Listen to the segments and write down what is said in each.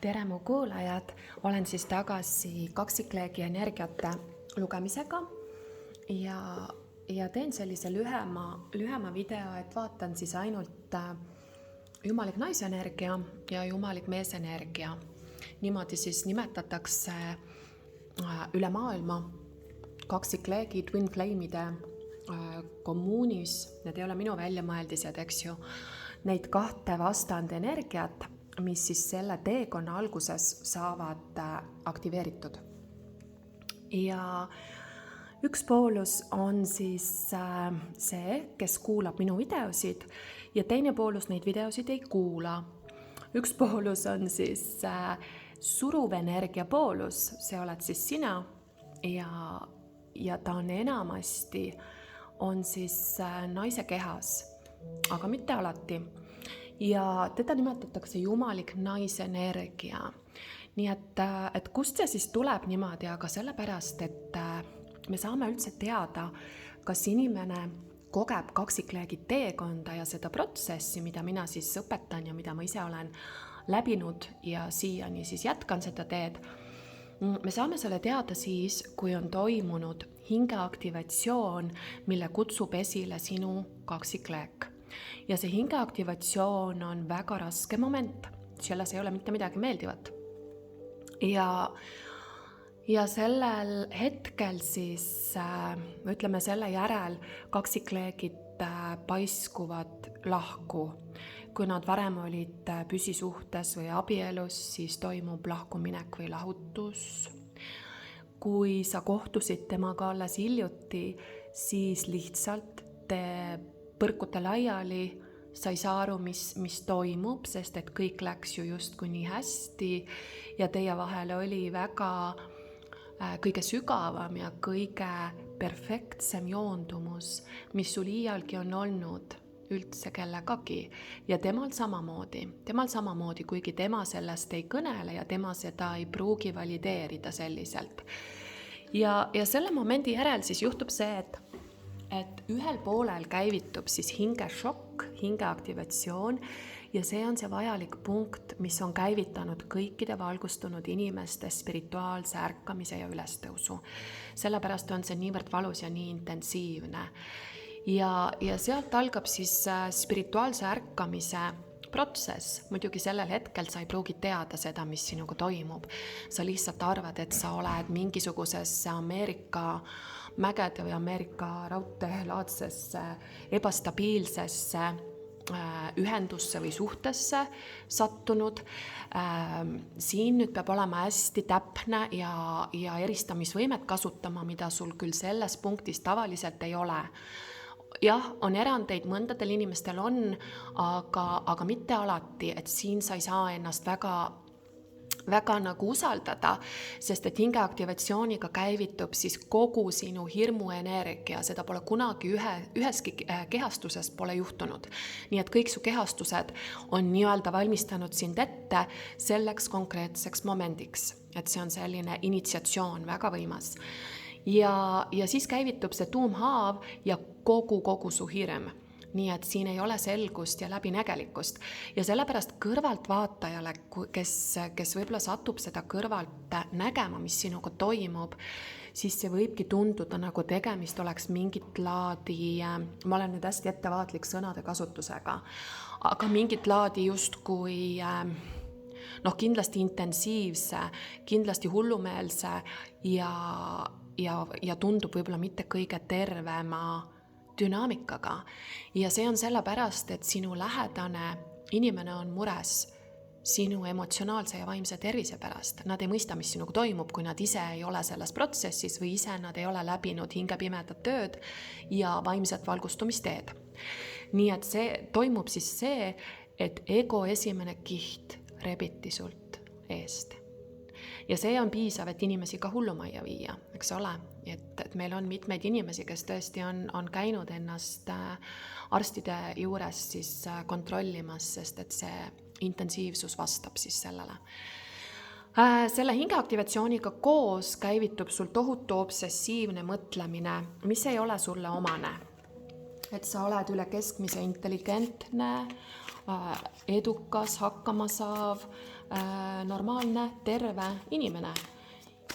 Tere mu kuulajad, olen siis tagasi kaksikleegi energiate lugemisega ja teen sellise lühema video, et vaatan siis ainult jumalik naisenergia ja jumalik meesenergia. Niimoodi siis nimetatakse üle maailma kaksikleegi twin flame'ide kommuunis, need ei ole minu väljamõeldised, eks ju, neid kahte vastandenergiat, mis siis selle teekonna alguses saavad aktiveeritud. Ja üks poolus on siis see, kes kuulab minu videosid ja teine poolus neid videosid ei kuula. Üks poolus on siis suruv energia poolus, see oled siis sina ja ta on enamasti on siis naise kehas, aga mitte alati. Ja teda nimetatakse jumalik naisenergia. Nii et kust see siis tuleb niimoodi, aga sellepärast, et me saame üldse teada, kas inimene kogeb kaksikleegi teekonda ja seda protsessi, mida mina siis õpetan ja mida ma ise olen läbinud ja siiani siis jätkan seda teed. Me saame selle teada siis, kui on toimunud hingeaktivatsioon, mille kutsub esile sinu kaksikleek. Ja see hingeaktivatsioon on väga raske moment, selles ei ole mitte midagi meeldivat. Ja sellel hetkel siis, ütleme selle järel, kaksikleegid paiskuvad lahku. Kui nad varem olid püsisuhtes või abielus, siis toimub lahkuminek või lahutus. Kui sa kohtusid temaga alles hiljuti, siis lihtsalt te põrkute laiali, sa ei saa aru, mis toimub, sest et kõik läks ju justkui nii hästi ja teie vahel oli väga kõige sügavam ja kõige perfektsem joondumus, mis sul iialgi on olnud üldse kellegagi ja temal samamoodi, kuigi tema sellest ei kõnele ja tema seda ei pruugi valideerida selliselt. Ja selle momendi järel siis juhtub see, et ühel poolel käivitub siis hingešokk, hingeaktivatsioon ja see on see vajalik punkt, mis on käivitanud kõikide valgustunud inimeste spirituaalse ärkamise ja ülestõusu. Sellepärast on see niivõrd valus ja nii intensiivne. Ja sealt algab siis spirituaalse ärkamise protsess. Muidugi sellel hetkel sa ei pruugi teada seda, mis sinuga toimub. Sa lihtsalt arvad, et sa oled mingisuguses Ameerika mägede või Ameerika raudteelaadsesse ebastabiilsesse ühendusse või suhtesse sattunud. Siin nüüd peab olema hästi täpne ja eristamisvõimet kasutama, mida sul küll selles punktis tavaliselt ei ole. Jah, on erandeid, mõndadel inimestel on, aga mitte alati, et siin sa ei saa ennast väga nagu usaldada, sest et hingeaktivatsiooniga käivitub siis kogu sinu hirmuenergia, seda pole kunagi üheski kehastuses pole juhtunud. Nii et kõik su kehastused on nii-öelda valmistanud sind ette selleks konkreetseks momendiks, et see on selline initsiatsioon väga võimas. Ja siis käivitub see tuumhaav ja kogu su hirm. Nii et siin ei ole selgust ja läbinägelikkust. Ja sellepärast kõrvalt vaatajale, kes võib-olla satub seda kõrvalt nägema, mis sinuga toimub, siis see võibki tunduda nagu tegemist oleks mingit laadi, ma olen nüüd hästi ettevaatlik sõnade kasutusega, aga mingit laadi justkui kindlasti intensiivse, kindlasti hullumeelse ja tundub võib-olla mitte kõige tervema dünaamikaga. Ja see on sellepärast, et sinu lähedane inimene on mures sinu emotsionaalse ja vaimse tervise pärast. Nad ei mõista, mis sinuga toimub, kui nad ise ei ole selles protsessis või ise nad ei ole läbinud hingepimedat tööd ja vaimset valgustumisteed. Nii et see toimub siis see, et ego esimene kiht rebiti sult eest. Ja see on piisav, et inimesi ka hullumajja viia, eks ole. Et meil on mitmeid inimesi, kes tõesti on käinud ennast arstide juures siis kontrollimas, sest et see intensiivsus vastab siis sellele. Selle hingeaktivatsiooniga koos käivitub sul tohutu obsessiivne mõtlemine, mis ei ole sulle omane. Et sa oled üle keskmise intelligentne, edukas, hakkama saav, normaalne, terve inimene.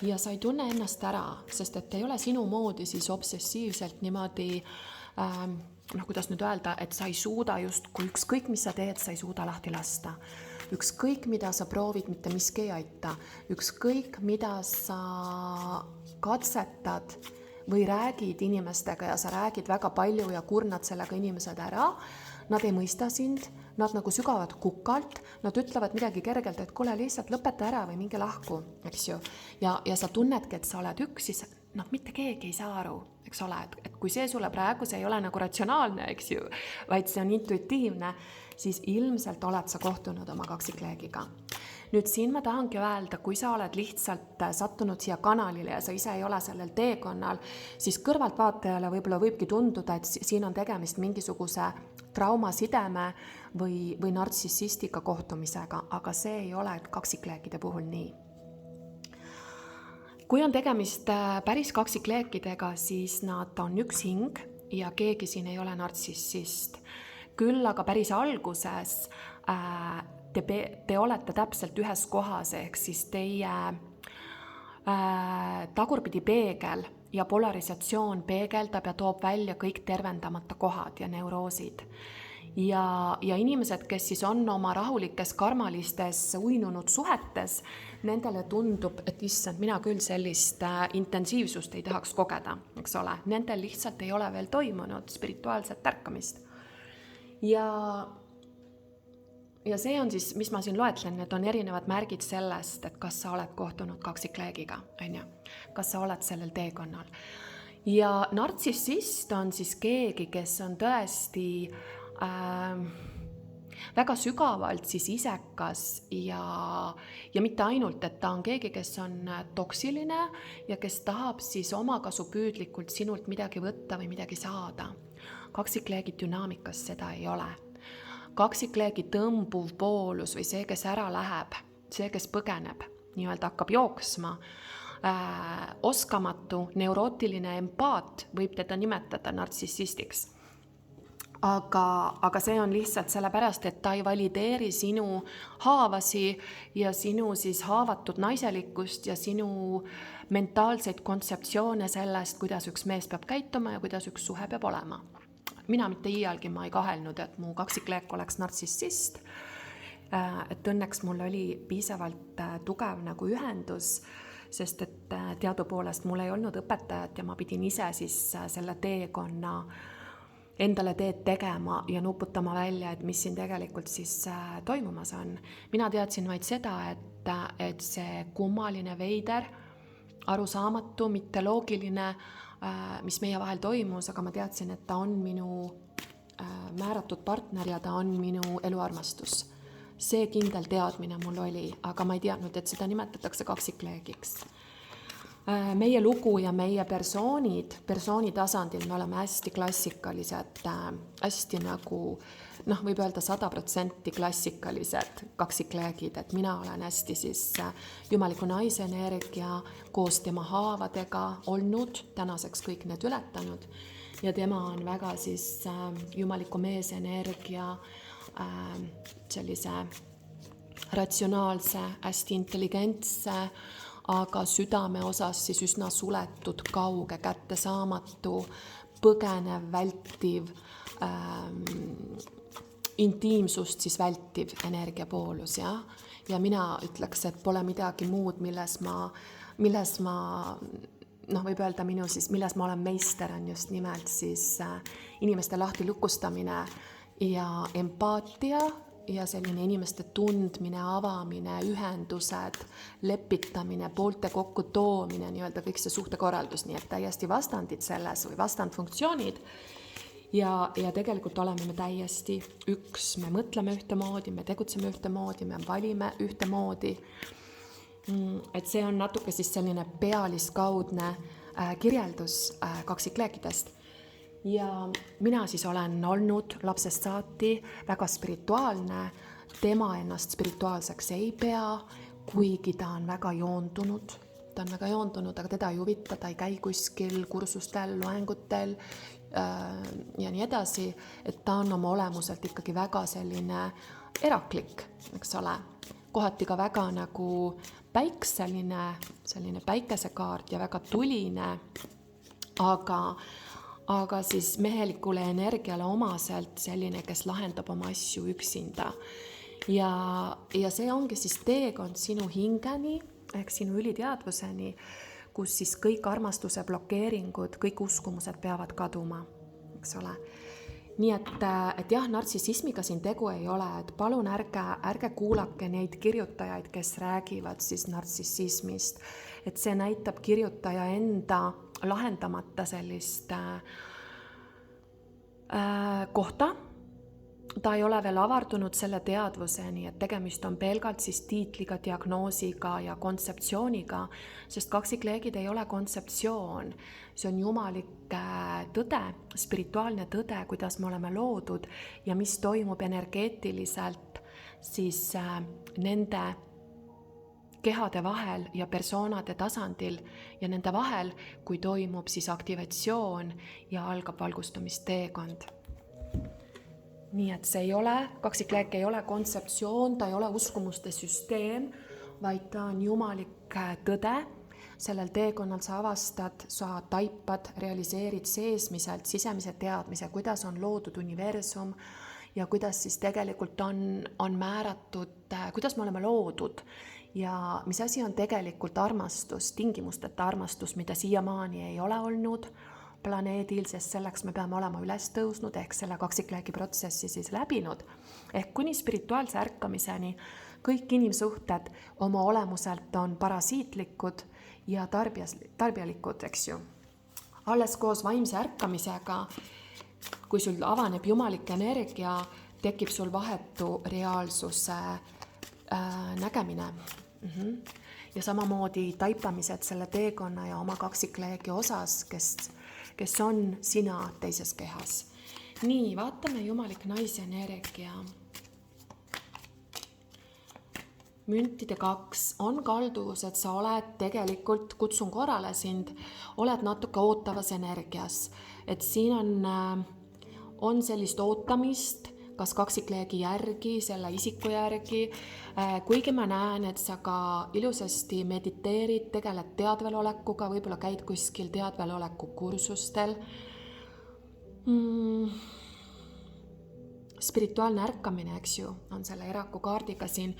Ja sa ei tunne ennast ära, sest et ei ole sinu moodi siis obsessiivselt niimoodi, kuidas nüüd öelda, et sa ei suuda justkui ükskõik, mis sa teed, sa ei suuda lahti lasta. Ükskõik, mida sa proovid, mitte miski ei aita. Ükskõik, mida sa katsetad või räägid inimestega ja sa räägid väga palju ja kurnad sellega inimesed ära, nad ei mõista sind, nad nagu sügavad kukalt, nad ütlevad midagi kergelt, et kuule, lihtsalt lõpeta ära või minge lahku, eks ju. Ja sa tunnedki, et sa oled üks, siis mitte keegi ei saa aru, eks ole, et kui see sulle praegu, see ei ole nagu ratsionaalne, eks ju, vaid see on intuitiivne, siis ilmselt oled sa kohtunud oma kaksikleegiga. Nüüd siin ma tahangi öelda, kui sa oled lihtsalt sattunud siia kanalile ja sa ise ei ole sellel teekonnal, siis kõrvaltvaatajale võib-olla võibki tunduda, et siin on tegemist mingisuguse traumasideme või nartsissistika kohtumisega, aga see ei ole kaksikleekide puhul nii. Kui on tegemist päris kaksikleekidega, siis nad on üks hing ja keegi siin ei ole nartsissist. Küll aga päris alguses te olete täpselt ühes kohas, ehk siis teie tagurpidi peegel ja polarisatsioon peegeldab ja toob välja kõik tervendamata kohad ja neuroosid. Ja inimesed, kes siis on oma rahulikes karmalistes uinunud suhetes, nendele tundub, et issand, mina küll sellist intensiivsust ei tahaks kogeda, eks ole. Nendel lihtsalt ei ole veel toimunud spirituaalset tärkamist. Ja see on siis, mis ma siin loetlen, need on erinevad märgid sellest, et kas sa oled kohtunud kaksikleegiga, kas sa oled sellel teekonnal. Ja nartsissist on siis keegi, kes on tõesti väga sügavalt siis isekas ja mitte ainult, et ta on keegi, kes on toksiline ja kes tahab siis omakasupüüdlikult sinult midagi võtta või midagi saada. Kaksikleegi dünaamikas seda ei ole. Kaksikleegi tõmbuv poolus või see, kes ära läheb, see, kes põgeneb, nii-öelda hakkab jooksma, oskamatu, neurootiline empaat võib teda nimetada nartsissistiks. Aga see on lihtsalt sellepärast, et ta ei valideeri sinu haavasi ja sinu siis haavatud naiselikkust ja sinu mentaalseid kontseptsioone sellest, kuidas üks mees peab käituma ja kuidas üks suhe peab olema. Mina mitte iialgi ma ei kahelnud, et mu kaksikleek oleks nartsissist, et õnneks mul oli piisavalt tugev nagu ühendus, sest et teadupoolest mul ei olnud õpetajat ja ma pidin ise siis selle teekonna endale teed tegema ja nuputama välja, et mis siin tegelikult siis toimumas on. Mina teadsin vaid seda, et see kummaline veider, arusaamatu, mitte loogiline, mis meie vahel toimus, aga ma teadsin, et ta on minu määratud partner ja ta on minu eluarmastus. See kindel teadmine mul oli, aga ma ei teadnud, et seda nimetatakse kaksikleegiks. Meie lugu ja meie persooni tasandil me oleme hästi klassikalised, hästi nagu, võib öelda 100% klassikalised kaksikleegid, et mina olen hästi siis jumaliku naise energia koos tema haavadega olnud, tänaseks kõik need ületanud ja tema on väga siis jumaliku mees energia sellise ratsionaalse, hästi intelligentse, aga südame osas siis üsna suletud, kauge, kättesaamatu, põgenev, vältiv, intiimsust siis vältiv energiapoolus, ja? Ja mina ütleks, et pole midagi muud, milles ma võib öelda milles ma olen meister, on just nimelt siis inimeste lahti lukustamine ja empaatia, ja selline inimeste tundmine, avamine, ühendused, lepitamine, poolte kokku toomine, nii-öelda kõik see suhtekorraldus, nii et täiesti vastandid selles või vastandfunktsioonid. Ja tegelikult oleme me täiesti üks, me mõtleme ühtemoodi, me tegutseme ühtemoodi, me valime ühtemoodi. Et see on natuke siis selline pealiskaudne kirjeldus kaksikleekidest. Ja mina siis olen olnud lapsest saati väga spirituaalne, tema ennast spirituaalseks ei pea, kuigi ta on väga joondunud, aga teda ei huvita, ta ei käi kuskil kursustel, loengutel, ja nii edasi, et ta on oma olemuselt ikkagi väga selline eraklik, eks ole, kohati ka väga nagu selline päikesekaart ja väga tuline, aga siis mehelikule energiale omaselt selline, kes lahendab oma asju üksinda. Ja see ongi siis teekond sinu hingeni ehk sinu üliteadvuseni, kus siis kõik armastuse blokeeringud, kõik uskumused peavad kaduma, eks ole. Nii et jah, nartsissismiga siin tegu ei ole, et palun ärge kuulake neid kirjutajaid, kes räägivad siis nartsissismist, et see näitab kirjutaja enda lahendamata sellist kohta. Ta ei ole veel avardunud selle teadvuseni, et tegemist on pelgalt siis tiitliga, diagnoosiga ja kontseptsiooniga, sest kaksikleegid ei ole kontseptsioon. See on jumalik tõde, spirituaalne tõde, kuidas me oleme loodud ja mis toimub energeetiliselt siis nende kehade vahel ja persoonade tasandil ja nende vahel, kui toimub siis aktivatsioon ja algab valgustumisteekond. Nii et see ei ole, kaksikleek ei ole kontseptsioon, ta ei ole uskumuste süsteem, vaid ta on jumalik tõde. Sellel teekonnal sa avastad, sa taipad, realiseerid seesmiselt sisemise teadmise, kuidas on loodud universum ja kuidas siis tegelikult on määratud, kuidas me oleme loodud ja mis asi on tegelikult armastus, tingimusteta armastus, mida siiamaani ei ole olnud planeedil, sest selleks me peame olema üles tõusnud ehk selle kaksikleegi protsessi siis läbinud. Ehk kuni spirituaalse ärkamiseni kõik inimsuhted oma olemuselt on parasiitlikud ja tarbijalikud, eks ju. Alles koos vaimse ärkamisega, kui sul avaneb jumalik energia, tekib sul vahetu reaalsuse nägemine. Ja samamoodi taipamised selle teekonna ja oma kaksikleegi osas, kes on sina teises kehas. Nii, vaatame jumalik naisenergia. Müntide 2 on kalduvus, et sa oled tegelikult, kutsun korrale sind, oled natuke ootavas energias. Et siin on sellist ootamist, kas kaksikleegi järgi, selle isiku järgi, kuigi ma näen, et sa ka ilusasti mediteerid, tegeled teadvelolekuga, võib-olla käid kuskil teadveloleku kursustel. Spirituaalne ärkamine, eks ju, on selle eraku kaardiga siin,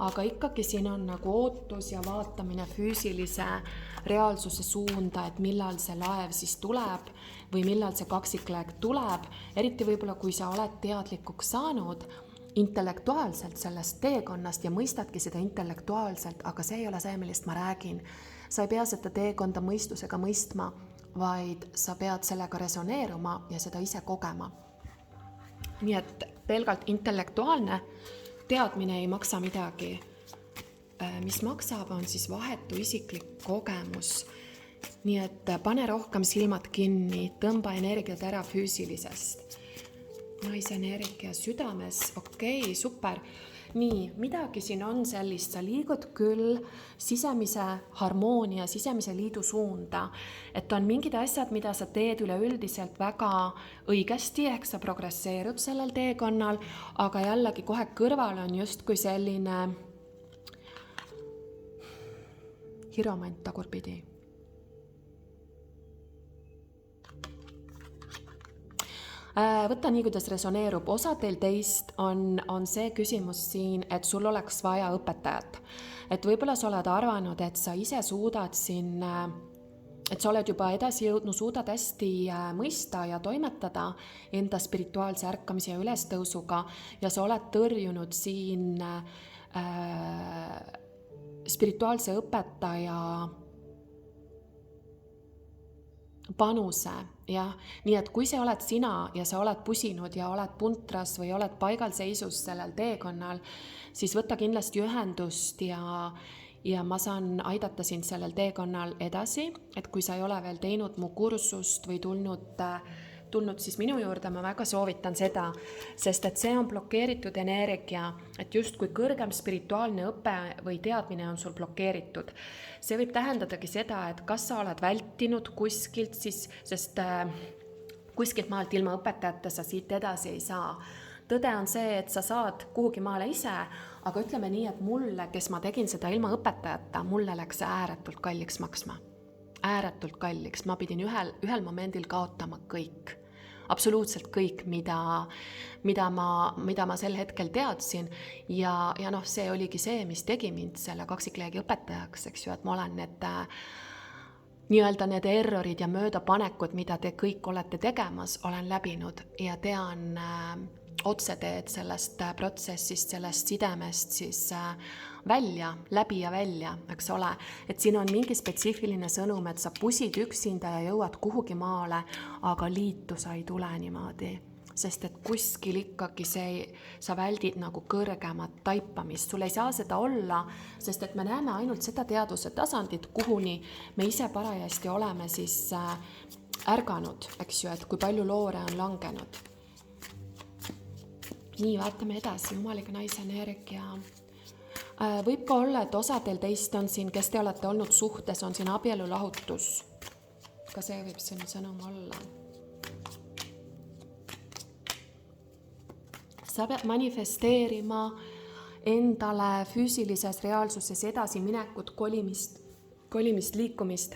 aga ikkagi siin on nagu ootus ja vaatamine füüsilise reaalsuse suunda, et millal see laev siis tuleb või millal see kaksikleeg tuleb, eriti võib-olla kui sa oled teadlikuks saanud intellektuaalselt sellest teekonnast ja mõistadki seda intellektuaalselt, aga see ei ole see, millest ma räägin. Sa ei pea seda teekonda mõistusega mõistma, vaid sa pead sellega resoneeruma ja seda ise kogema. Nii et pelgalt intellektuaalne teadmine ei maksa midagi. Mis maksab, on siis vahetu isiklik kogemus. Nii et pane rohkem silmad kinni, tõmba energiat ära füüsilisest. Naise energia südames, okei, super. Nii, midagi siin on sellist, sa liigud küll sisemise harmoonia, sisemise liidu suunda, et on mingid asjad, mida sa teed üleüldiselt väga õigesti, ehk sa progresseerud sellel teekonnal, aga jällegi kohe kõrval on justkui selline hiromant tagurpidi. Võta nii, kuidas resoneerub. Osa teil teist on see küsimus siin, et sul oleks vaja õpetajat. Et võib-olla sa oled arvanud, et sa ise suudad siin, et sa oled juba edasi jõudnud, suudad hästi mõista ja toimetada enda spirituaalse ärkamise ja ülestõusuga ja sa oled tõrjunud siin spirituaalse õpetaja panuse, jah. Nii et kui see oled sina ja sa oled pusinud ja oled puntras või oled paigalseisus sellel teekonnal, siis võta kindlasti ühendust ja ma saan aidata sind sellel teekonnal edasi, et kui sa ei ole veel teinud mu kursust või tulnud siis minu juurde, ma väga soovitan seda, sest et see on blokeeritud energia, et just kui kõrgem spirituaalne õpe või teadmine on sul blokeeritud. See võib tähendadagi seda, et kas sa oled vältinud kuskilt siis, sest kuskilt maalt ilma õpetajata sa siit edasi ei saa. Tõde on see, et sa saad kuhugi maale ise, aga ütleme nii, et mulle, kes ma tegin seda ilma õpetajata, mulle läks see ääretult kalliks maksma. Ääretult kalliks. Ma pidin ühel momendil kaotama kõik. Absoluutselt kõik, mida ma sel hetkel teadsin ja see oligi see, mis tegi mind selle kaksikleegi õpetajaks, eks ju, et ma olen need errorid ja möödapanekud, mida te kõik olete tegemas, olen läbinud ja tean otseteed sellest protsessist, sellest sidemest siis läbi ja välja, eks ole. Et siin on mingi spetsiifiline sõnum, et sa pusid üksinda ja jõuad kuhugi maale, aga liitu sa ei tule niimoodi. Sest et kuskil ikkagi sa väldid nagu kõrgemat taipamist. Sul ei saa seda olla, sest et me näeme ainult seda teaduse tasandit, kuhuni me ise parajasti oleme siis ärganud, eks ju, et kui palju loore on langenud. Nii, vaatame edasi, jumaliga naise energia. Võib ka olla, et osadel teist on siin, kes te olete olnud suhtes, on siin abielulahutus. Ka see võib siin sõnum olla. Sa pead manifesteerima endale füüsilises reaalsuses edasiminekut, kolimist, liikumist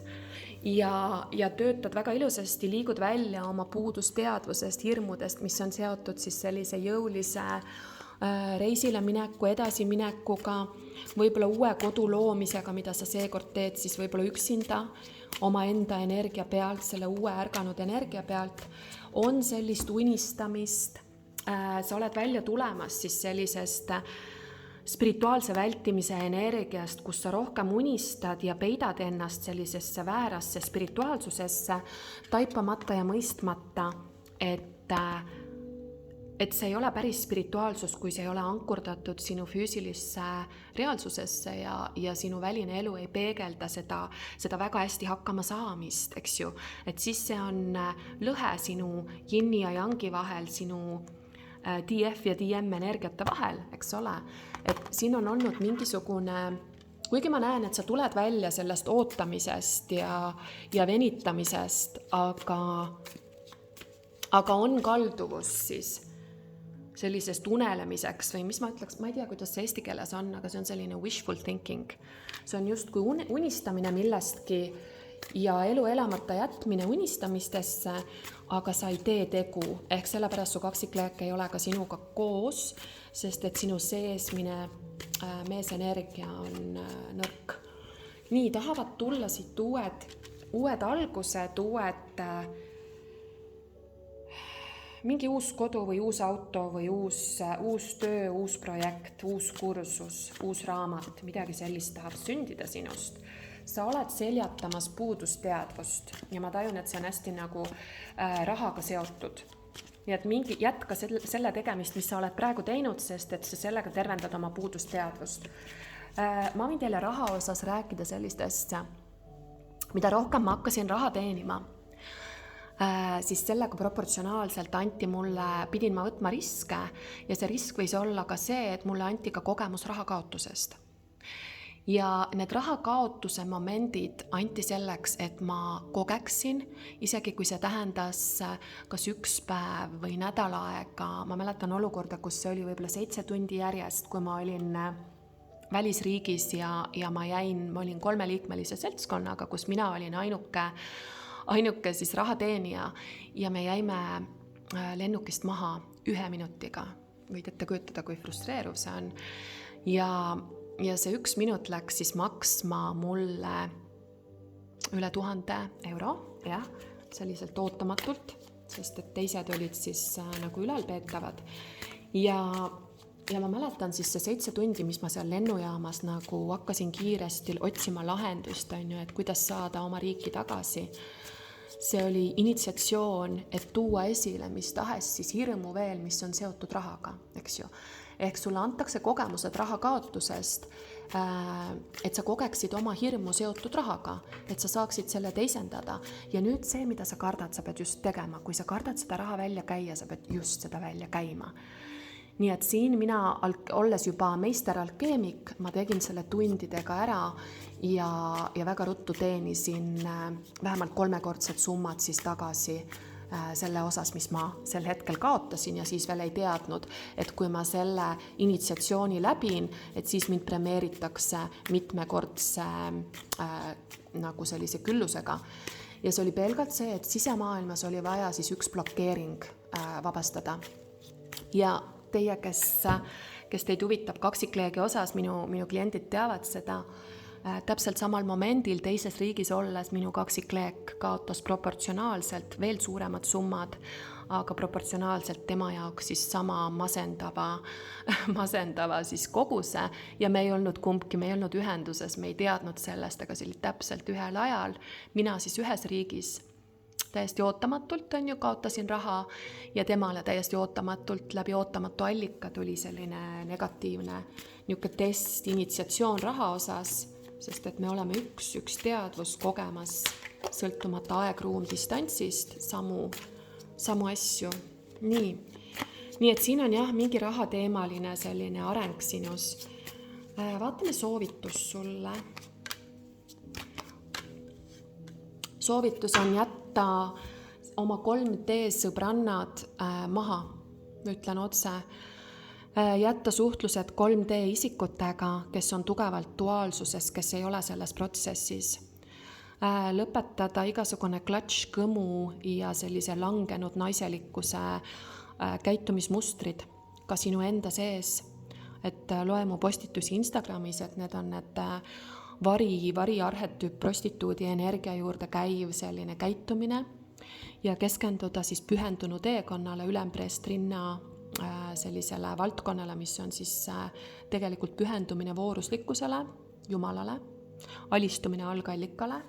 ja töötad väga ilusasti, liigud välja oma puudusteadvusest, hirmudest, mis on seotud siis sellise jõulise reisile mineku, edasiminekuga, võib-olla uue kodu loomisega, mida sa seekord teed siis võib-olla üksinda oma enda energia pealt, selle uue ärganud energia pealt, on sellist unistamist, sa oled välja tulemas siis sellisest spirituaalse vältimise energiast, kus sa rohkem unistad ja peidad ennast sellisesse väärasse spirituaalsusesse, taipamata ja mõistmata, et see ei ole päris spirituaalsus, kui see ei ole ankurdatud sinu füüsilisse reaalsusesse ja sinu väline elu ei peegelda seda väga hästi hakkama saamist, eks ju. Et siis see on lõhe sinu yinni ja yangi vahel, sinu DF ja DM energiate vahel, eks ole. Et siin on olnud mingisugune, kuigi ma näen, et sa tuled välja sellest ootamisest ja venitamisest, aga on kalduvus siis sellisest unelemiseks või mis ma ütleks, ma ei tea, kuidas see eesti keeles on, aga see on selline wishful thinking. See on just kui unistamine millestki ja elu elamata jätmine unistamistesse, aga sa ei tee tegu. Ehk sellepärast su kaksikleek ei ole ka sinuga koos, sest et sinu seesmine meesenergia on nõrk. Nii, tahavad tulla siit uued algused, mingi uus kodu või uus auto või uus töö, uus projekt, uus kursus, uus raamat, midagi sellist tahab sündida sinust. Sa oled seljatamas puudusteadvust ja ma tajun, et see on hästi nagu rahaga seotud. Nii et jätka selle tegemist, mis sa oled praegu teinud, sest et sa sellega tervendad oma puudusteadvust. Ma võin teile raha osas rääkida sellistest, mida rohkem ma hakkasin raha teenima, siis sellega proportsionaalselt pidin ma võtma riske ja see risk võis olla ka see, et mulle anti ka kogemus rahakaotusest. Ja need rahakaotuse momendid anti selleks, et ma kogeksin, isegi kui see tähendas kas üks päev või nädal aega. Ma mäletan olukorda, kus see oli võib-olla 7 tundi järjest, kui ma olin välisriigis ja ma olin 3-liikmelise seltskonnaga, kus mina olin ainuke siis rahateenija ja me jäime lennukist maha 1 minutiga. Võid ette kujutada, kui frustreeruv see on. Ja see 1 minut läks siis maksma mulle üle 1000 euro, jah, selliselt ootamatult, sest et teised olid siis nagu ülalpeetavad. Ja ma mäletan siis see 7 tundi, mis ma seal lennujaamas nagu hakkasin kiiresti otsima lahendust, et kuidas saada oma riiki tagasi. See oli initsiatsioon, et tuua esile mis tahes siis hirmu veel, mis on seotud rahaga, eks ju. Ehk sulle antakse kogemused rahakaotusest, et sa kogeksid oma hirmu seotud rahaga, et sa saaksid selle teisendada. Ja nüüd see, mida sa kardad, sa pead just tegema. Kui sa kardad seda raha välja käia, sa pead just seda välja käima. Nii et siin mina, olles juba meisteralkeemik, ma tegin selle tundidega ära ja väga ruttu teenisin vähemalt 3-kordsed summad siis tagasi selle osas, mis ma sel hetkel kaotasin ja siis veel ei teadnud, et kui ma selle initsiatsiooni läbin, et siis mind premeeritakse mitmekordse nagu sellise küllusega. Ja see oli pelgalt see, et sisemaailmas oli vaja siis üks blokeering vabastada. Ja teie, kes teid huvitab kaksikleegi osas, minu kliendid teavad seda, täpselt samal momendil teises riigis olles minu kaksikleek kaotas proportsionaalselt veel suuremad summad, aga proportsionaalselt tema jaoks siis sama masendava siis koguse ja me ei olnud kumbki, me ei olnud ühenduses, me ei teadnud sellest, aga see oli täpselt ühel ajal. Mina siis ühes riigis täiesti ootamatult kaotasin raha ja temale täiesti ootamatult läbi ootamatu allika tuli selline negatiivne test, initsiatsioon raha osas, sest et me oleme üks teadvus kogemas sõltumata aeg, ruum, distantsist, samu asju. Nii et siin on jah, mingi rahateemaline selline areng sinus. Vaatame soovitus sulle. Soovitus on jätta oma 3D sõbrannad maha, ütlen otse. Jätta suhtlused 3D isikutega, kes on tugevalt duaalsuses, kes ei ole selles protsessis. Lõpetada igasugune klatš, kõmu ja sellise langenud naiselikkuse käitumismustrid ka sinu enda sees. Et loe mu postitusi Instagramis, et need on need vari arhetüüp prostituudi energia juurde käiv selline käitumine ja keskenduda siis pühendunud teekonnale ülempreest rinna sellisele valdkonnale, mis on siis tegelikult pühendumine vooruslikkusele, Jumalale, alistumine algallikale.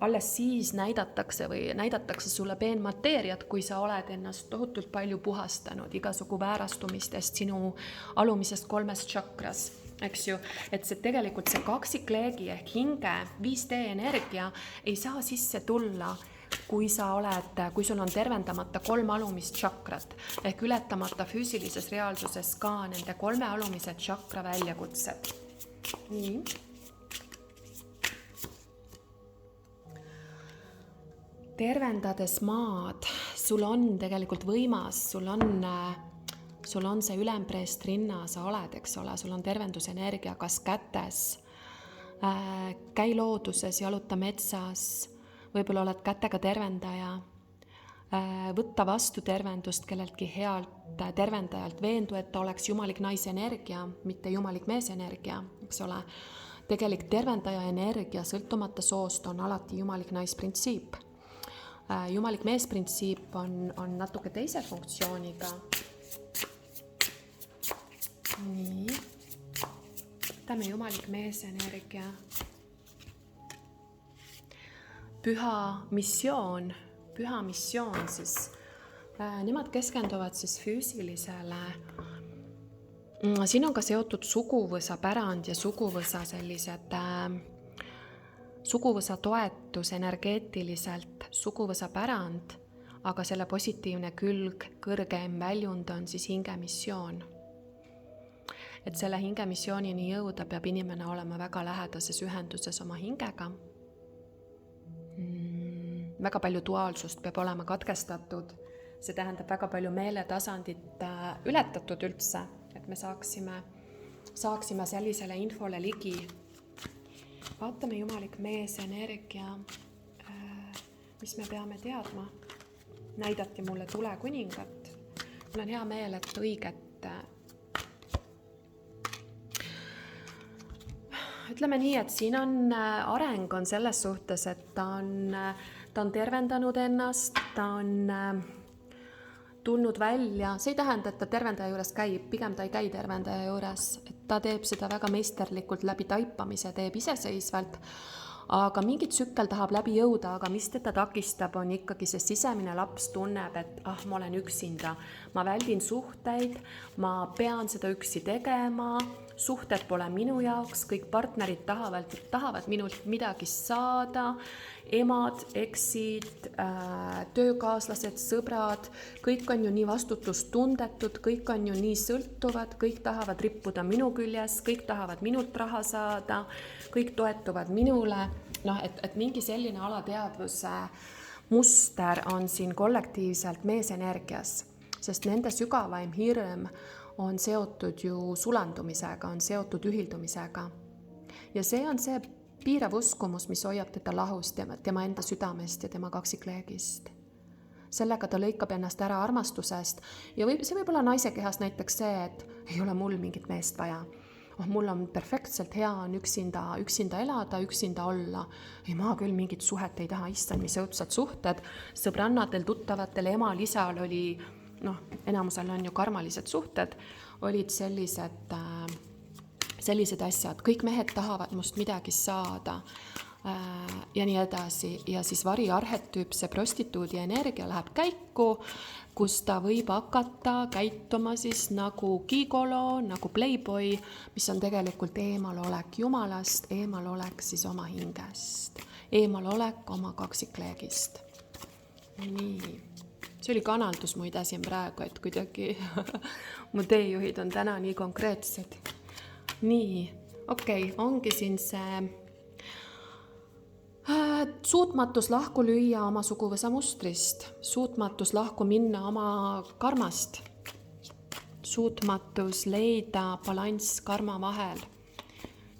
Alles siis näidatakse sulle peenmateeriat, kui sa oled ennast tohutult palju puhastanud igasugu väärastumistest sinu alumisest 3 tšakras, eks ju, et see tegelikult see kaksikleegi ehk hinge 5D energia ei saa sisse tulla, kui sul on tervendamata 3 alumist tšakrat ehk ületamata füüsilises reaalsuses ka nende 3 alumise tšakra väljakutsed. Nii. Tervendades maad, sul on tegelikult võimas, sul on see ülempreest rinna, sa oled, eks ole, sul on tervendusenergia kas kätes, käi looduses, jaluta metsas, võib-olla oled kätega tervendaja, võtta vastu tervendust kelleltki healt tervendajalt, veendu, et ta oleks jumalik naisenergia, mitte jumalik meesenergia, eks ole. Tegelik tervendaja energia sõltumata soost on alati jumalik naisprintsiip. Jumalik meesprintsiip on natuke teise funktsiooniga. Nii. Võtame jumalik meesenergia. Püha missioon siis, nemad keskenduvad siis füüsilisele. Siin on ka seotud suguvõsa pärand ja suguvõsa sellised, suguvõsa toetus energeetiliselt, suguvõsa pärand, aga selle positiivne külg, kõrgem väljund on siis hingemissioon. Et selle hingemissioonini jõuda peab inimene olema väga lähedases ühenduses oma hingega. Väga palju duaalsust peab olema katkestatud, see tähendab väga palju meeletasandit ületatud üldse, et me saaksime sellisele infole ligi. Vaatame jumalik meesenergia, mis me peame teadma. Näidati mulle tulekuningat. Mul on hea meel, et õiget. Ütleme nii, et siin on areng on selles suhtes, et ta on tervendanud ennast, ta on tulnud välja. See ei tähenda, et ta tervendaja juures käib, pigem ta ei käi tervendaja juures. Et ta teeb seda väga meisterlikult läbi taipamise, teeb iseseisvalt. Aga mingi tsükkel tahab läbi jõuda, aga mis teda takistab, on ikkagi see sisemine laps tunneb, et ma olen üksinda. Ma väldin suhteid, ma pean seda üksi tegema, suhted pole minu jaoks, kõik partnerid tahavad minult midagi saada, emad, eksid, töökaaslased, sõbrad, kõik on ju nii vastutustundetud, kõik on ju nii sõltuvad, kõik tahavad rippuda minu küljes, kõik tahavad minult raha saada, kõik toetuvad minule, et mingi selline alateadvus muster on siin kollektiivselt meesenergias, sest nende sügavaim hirm on seotud ju sulandumisega, on seotud ühildumisega. Ja see on see piirav uskumus, mis hoiab teda lahus tema enda südamest ja tema kaksikleegist. Sellega ta lõikab ennast ära armastusest ja see võib olla naise kehas näiteks see, et ei ole mul mingit meest vaja. Mul on perfektselt hea on üksinda elada, üksinda olla. Ei, ma küll mingit suhet ei taha, issand, mis õudsad suhted. Sõbrannadel, tuttavatel, emal, isal oli, enamusel on ju karmalised suhted, olid sellised asjad. Kõik mehed tahavad must midagi saada ja nii edasi. Ja siis variarhetüüp, see prostituudi energia läheb käiku, kus ta võib hakata käituma siis nagu gigolo, nagu playboy, mis on tegelikult eemalolek Jumalast, eemalolek siis oma hingest, eemalolek oma kaksikleegist. Nii, see oli kanaldus muide siin praegu, et kuidagi mu teejuhid on täna nii konkreetsed. Nii, okei, ongi siin see suutmatus lahku lüüa oma suguvõsa mustrist, suutmatus lahku minna oma karmast, suutmatus leida balanss karma vahel.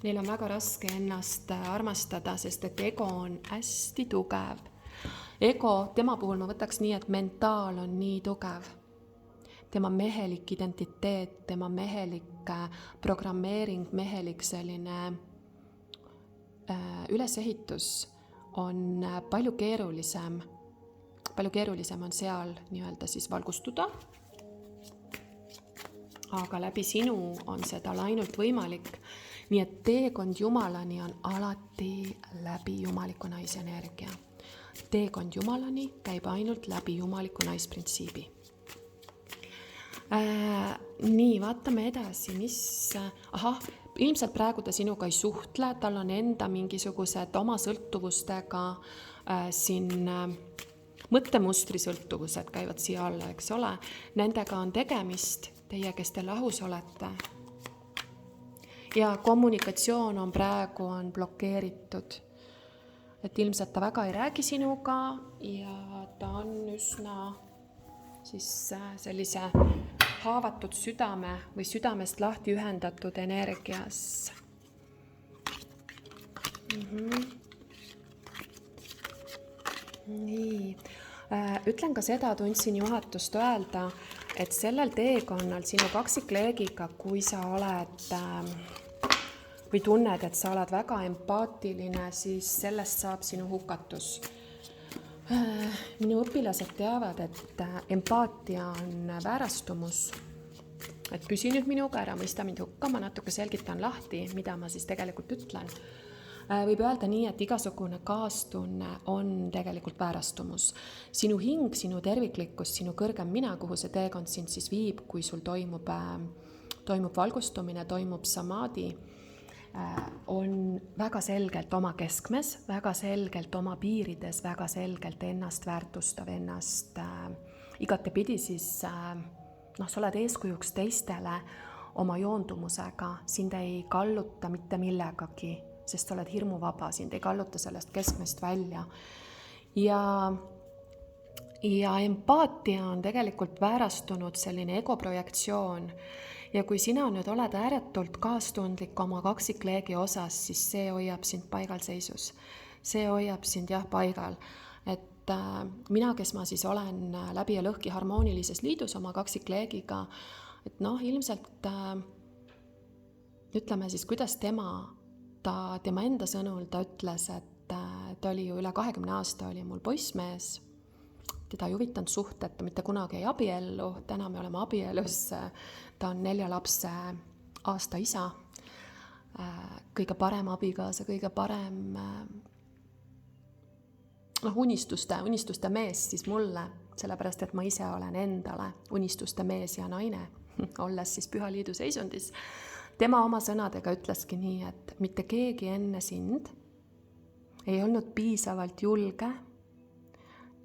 Neil on väga raske ennast armastada, sest et ego on hästi tugev. Ego, tema puhul ma võtaks nii, et mentaal on nii tugev. Tema mehelik identiteet, tema mehelik programmeering, mehelik selline ülesehitus on palju keerulisem on seal nii-öelda siis valgustuda, aga läbi sinu on seda ainult võimalik. Nii et teekond Jumalani on alati läbi jumaliku naisenergia. Teekond Jumalani käib ainult läbi jumaliku naisprintsiibi. Nii, vaatame edasi, ilmselt praegu ta sinuga ei suhtle, tal on enda mingisugused oma sõltuvustega siin mõttemustri sõltuvused käivad siia alla, eks ole. Nendega on tegemist, teie, kes te lahus olete. Ja kommunikatsioon on praegu blokeeritud. Et ilmselt ta väga ei räägi sinuga ja ta on üsna siis sellise haavatud südame või südamest lahti ühendatud energias. Nii. Ütlen ka seda, tundsin juhatust öelda, et sellel teekonnal sinu kaksikleegiga, kui sa oled või tunned, et sa oled väga empaatiline, siis sellest saab sinu hukatus. Minu õpilased teavad, et empaatia on väärastumus. Et püsi nüüd minuga, ära mõista mind hukka, ma natuke selgitan lahti, mida ma siis tegelikult ütlen. Võib öelda nii, et igasugune kaastunne on tegelikult väärastumus. Sinu hing, sinu terviklikkus, sinu kõrgem mina, kuhu see teekond sind siis viib, kui sul toimub valgustumine, toimub samadhi, on väga selgelt oma keskmes, väga selgelt oma piirides, väga selgelt ennast väärtustav, ennast igatepidi siis, sa oled eeskujuks teistele oma joondumusega, sind ei kalluta mitte millegagi, sest sa oled hirmuvaba, sind ei kalluta sellest keskmest välja. Ja empaatia on tegelikult väärastunud selline egoprojektsioon. Ja kui sina nüüd oled ääretult kaastundlik oma kaksikleegi osas, siis see hoiab sind paigal seisus. See hoiab sind paigal. Et mina, kes ma siis olen läbi ja lõhki harmoonilises liidus oma kaksikleegiga, et ilmselt ütleme siis, kuidas tema enda sõnul ta ütles, et ta oli ju üle 20 aasta oli mul poissmees, teda ei huvitanud suhted, ta mitte kunagi ei abiellu, täna me oleme abielus, ta on 4 lapse aasta isa, kõige parem abikaasa, kõige parem unistuste mees siis mulle, sellepärast et ma ise olen endale unistuste mees ja naine, olles siis püha liidu seisundis. Tema oma sõnadega ütleski nii, et mitte keegi enne sind ei olnud piisavalt julge,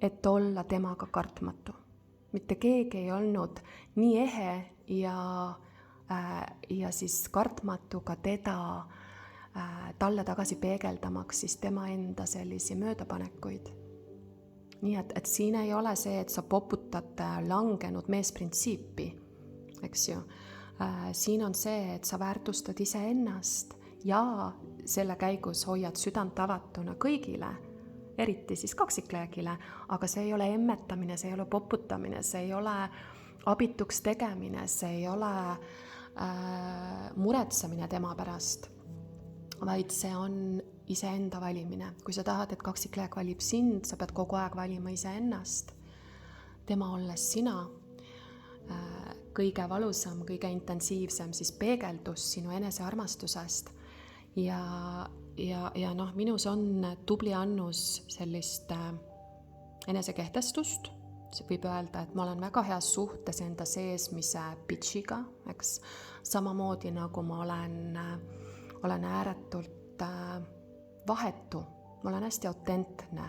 et olla temaga kartmatu. Mitte keegi ei olnud nii ehe ja siis kartmatu ka teda talle tagasi peegeldamaks siis tema enda sellisi möödapanekuid. nii et siin ei ole see, et sa poputad langenud meesprintsiipi, eks ju. Siin on see, et sa väärtustad iseennast ja selle käigus hoiad südant avatuna kõigile, eriti siis kaksikleegile, aga see ei ole emmetamine, see ei ole poputamine, see ei ole abituks tegemine, see ei ole muretsemine tema pärast, vaid see on iseenda valimine. Kui sa tahad, et kaksikleeg valib sind, sa pead kogu aeg valima iseennast. Tema olles sina, kõige valusam, kõige intensiivsem siis peegeldus sinu enesearmastusest. Ja noh, minus on tubli annus sellist enesekehtestust. Võib öelda, et ma olen väga heas suhtes enda seesmise bitchiga, eks. Samamoodi nagu ma olen ääretult vahetu, ma olen hästi autentne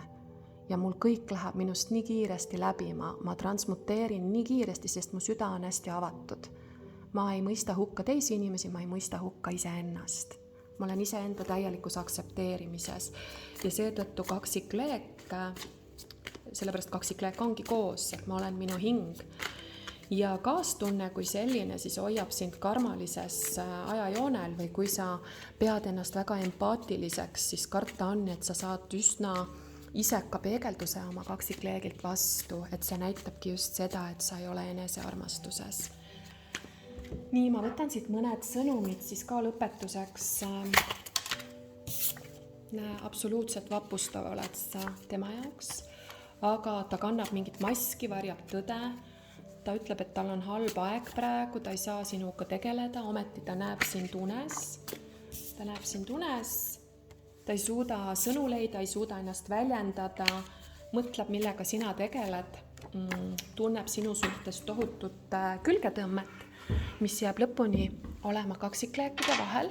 ja mul kõik läheb minust nii kiiresti läbi, ma transmuteerin nii kiiresti, sest mu süda on hästi avatud. Ma ei mõista hukka teisi inimesi, ma ei mõista hukka iseennast. Ma olen iseenda täielikus aktsepteerimises ja seetõttu kaksikleek, sellepärast kaksikleek ongi koos, et ma olen minu hing. Ja kaastunne kui selline siis hoiab sind karmalises ajajoonel või kui sa pead ennast väga empaatiliseks, siis karta on, et sa saad üsna iseka peegelduse oma kaksikleegilt vastu, et see näitabki just seda, et sa ei ole enesearmastuses. Nii, ma võtan siit mõned sõnumid siis ka lõpetuseks. Absoluutselt vapustav oled sa tema jaoks, aga ta kannab mingit maski, varjab tõde. Ta ütleb, et tal on halb aeg praegu, ta ei saa sinuga tegeleda, ometi ta näeb sind unes. Ta näeb sind unes, ta ei suuda sõnu leida, ei suuda ennast väljendada, mõtleb, millega sina tegeled, tunneb sinu suhtes tohutut külgetõmmet, mis jääb lõpuni olema kaksikleekide vahel.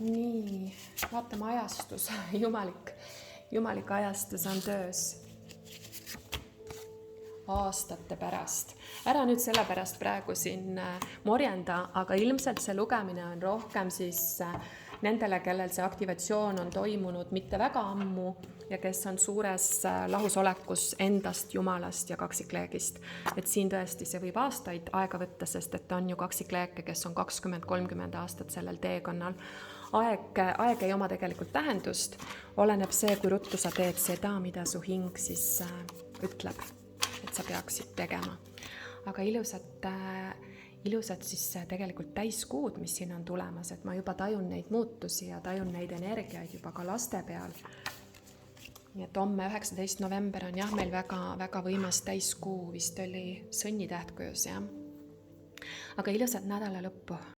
Nii, vaatame ajastus, jumalik ajastus on töös. Aastate pärast. Ära nüüd selle pärast praegu siin morjenda, aga ilmselt see lugemine on rohkem siis nendele, kellel see aktivatsioon on toimunud mitte väga ammu ja kes on suures lahusolekus endast, jumalast ja kaksikleegist. Et siin tõesti see võib aastaid aega võtta, sest et on ju kaksikleeke, kes on 20-30 aastat sellel teekonnal. Aeg ei oma tegelikult tähendust, oleneb see, kui ruttu sa teed seda, mida su hing siis ütleb, et sa peaksid tegema. Aga ilusad siis tegelikult täiskuud, mis siin on tulemas, et ma juba tajun neid muutusi ja tajun neid energiaid juba ka laste peal. Nii et homme 19. november on meil väga võimas täiskuu, vist oli sõnnitäht kujus, jah. Aga ilusat nädala lõppu.